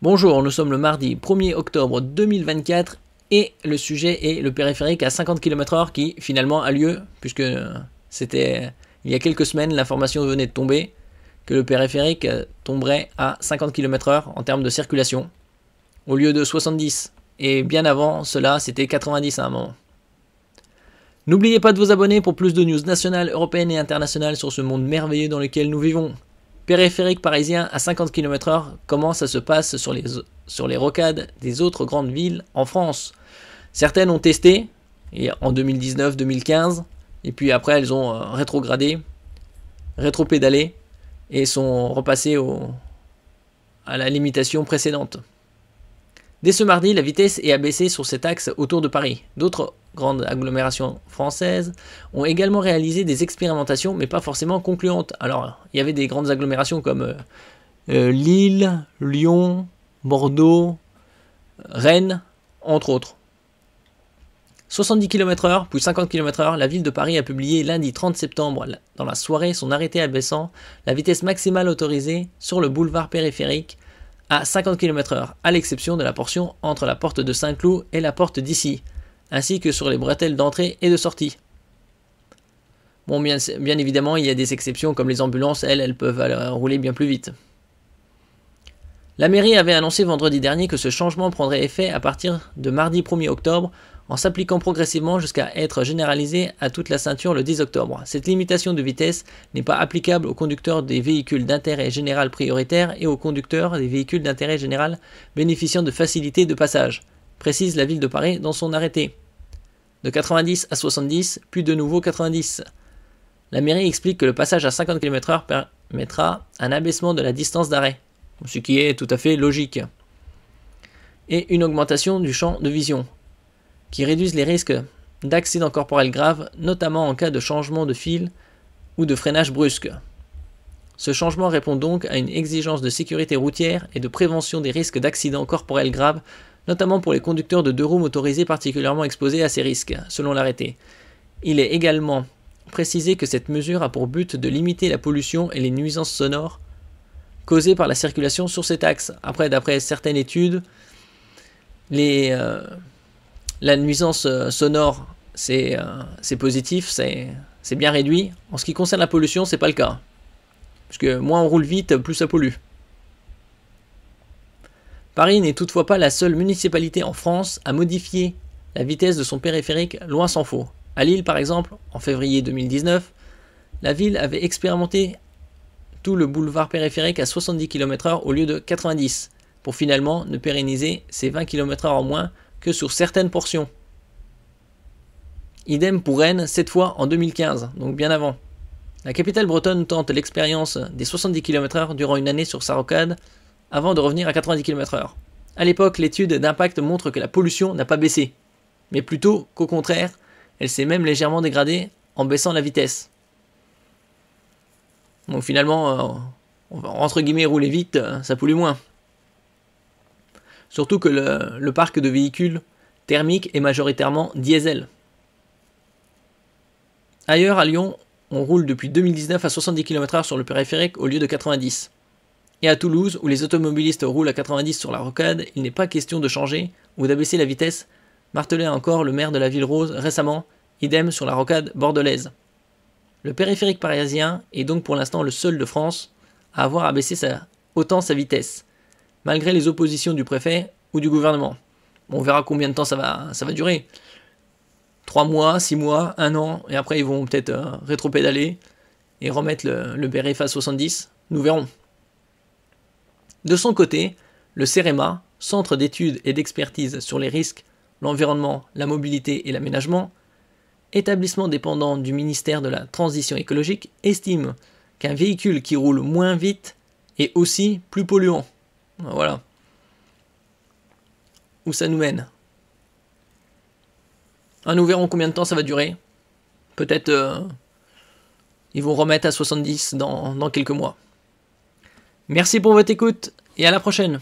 Bonjour, nous sommes le mardi 1er octobre 2024 et le sujet est le périphérique à 50 km/h qui finalement a lieu, puisque c'était il y a quelques semaines, l'information venait de tomber que le périphérique tomberait à 50 km/h en termes de circulation, au lieu de 70. Et bien avant cela, c'était 90 à un moment. N'oubliez pas de vous abonner pour plus de news nationales, européennes et internationales sur ce monde merveilleux dans lequel nous vivons. Périphérique parisien à 50 km/h, comment ça se passe sur les rocades des autres grandes villes en France? Certaines ont testé, en 2019-2015, et puis après elles ont rétro-pédalé, et sont repassées à la limitation précédente. Dès ce mardi, la vitesse est abaissée sur cet axe autour de Paris. D'autres grandes agglomérations françaises ont également réalisé des expérimentations, mais pas forcément concluantes. Alors, il y avait des grandes agglomérations comme Lille, Lyon, Bordeaux, Rennes, entre autres. 70 km/h, puis 50 km/h, la ville de Paris a publié lundi 30 septembre, dans la soirée, son arrêté abaissant la vitesse maximale autorisée sur le boulevard périphérique à 50 km/h, à l'exception de la portion entre la porte de Saint-Cloud et la porte d'Issy, ainsi que sur les bretelles d'entrée et de sortie. Bon, bien évidemment, il y a des exceptions comme les ambulances, elles peuvent rouler bien plus vite. La mairie avait annoncé vendredi dernier que ce changement prendrait effet à partir de mardi 1er octobre, en s'appliquant progressivement jusqu'à être généralisé à toute la ceinture le 10 octobre. Cette limitation de vitesse n'est pas applicable aux conducteurs des véhicules d'intérêt général prioritaire et aux conducteurs des véhicules d'intérêt général bénéficiant de facilités de passage, précise la ville de Paris dans son arrêté. De 90 à 70, puis de nouveau 90. La mairie explique que le passage à 50 km/h permettra un abaissement de la distance d'arrêt, ce qui est tout à fait logique, et une augmentation du champ de vision, qui réduisent les risques d'accidents corporels graves, notamment en cas de changement de fil ou de freinage brusque. Ce changement répond donc à une exigence de sécurité routière et de prévention des risques d'accidents corporels graves, notamment pour les conducteurs de deux roues motorisés particulièrement exposés à ces risques, selon l'arrêté. Il est également précisé que cette mesure a pour but de limiter la pollution et les nuisances sonores causées par la circulation sur cet axe. Après, d'après certaines études, la nuisance sonore, c'est positif, c'est bien réduit. En ce qui concerne la pollution, c'est pas le cas. Parce que moins on roule vite, plus ça pollue. Paris n'est toutefois pas la seule municipalité en France à modifier la vitesse de son périphérique, loin s'en faut. À Lille, par exemple, en février 2019, la ville avait expérimenté tout le boulevard périphérique à 70 km/h au lieu de 90, pour finalement ne pérenniser ces 20 km/h en moins que sur certaines portions. Idem pour Rennes, cette fois en 2015, donc bien avant. La capitale bretonne tente l'expérience des 70 km/h durant une année sur sa rocade, avant de revenir à 90 km/h. A l'époque, l'étude d'impact montre que la pollution n'a pas baissé, mais plutôt qu'au contraire, elle s'est même légèrement dégradée en baissant la vitesse. Donc finalement, entre guillemets, rouler vite, ça pollue moins. Surtout que le parc de véhicules thermiques est majoritairement diesel. Ailleurs, à Lyon, on roule depuis 2019 à 70 km/h sur le périphérique au lieu de 90. Et à Toulouse, où les automobilistes roulent à 90 sur la rocade, il n'est pas question de changer ou d'abaisser la vitesse, martelait encore le maire de la Ville Rose récemment, idem sur la rocade bordelaise. Le périphérique parisien est donc pour l'instant le seul de France à avoir abaissé autant sa vitesse, malgré les oppositions du préfet ou du gouvernement. On verra combien de temps ça va durer. 3 mois, 6 mois, 1 an, et après ils vont peut-être rétro-pédaler et remettre le périph' à 70. Nous verrons. De son côté, le CEREMA, Centre d'études et d'expertise sur les risques, l'environnement, la mobilité et l'aménagement, établissement dépendant du ministère de la Transition écologique, estime qu'un véhicule qui roule moins vite est aussi plus polluant. Voilà. Où ça nous mène. Nous verrons combien de temps ça va durer. Peut-être ils vont remettre à 70 dans quelques mois. Merci pour votre écoute et à la prochaine.